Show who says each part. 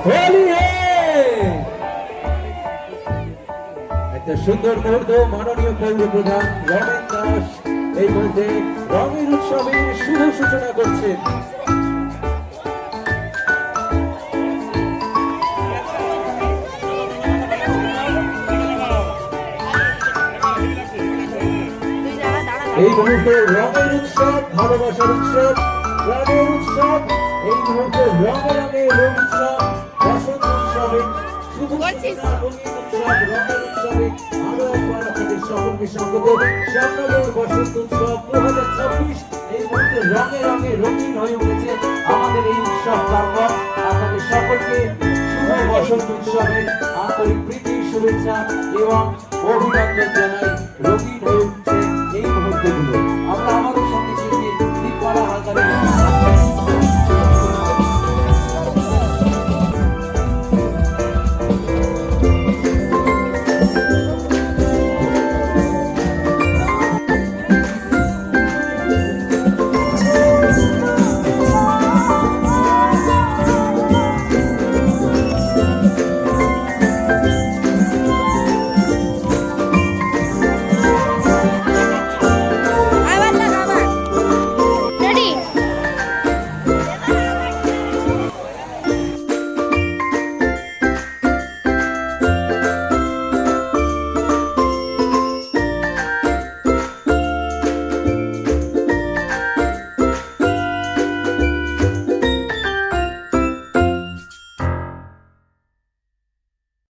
Speaker 1: হোলি হে। একটা সুন্দর মুহূর্ত মাননীয় পৌর প্রধান রমেন দাস এই মুহূর্তে রঙের উৎসবের শুভ সূচনা করছেন। এই মুহূর্তে রঙের উৎসব, ভালোবাসার উৎসব, প্রাণের উৎসব, এই মুহূর্তে রঙে রঙে রঙ উৎসব, বসন্ত উৎসবে শুভ সূচনা, রঙিন উৎসব, রঙের উৎসবে আরো একবার আপনাদের সকলকে স্বাগত। শ্যামনগর বসন্ত উৎসব 2026 এই মুহূর্তে রঙে রঙে রঙিন হয়ে উঠেছে আমাদের এই উৎসব প্রাঙ্গণ। আপনাদের সকলকে শুভ বসন্ত উৎসবের আন্তরিক প্রীতি, শুভেচ্ছা এবং অভিনন্দন জানাই।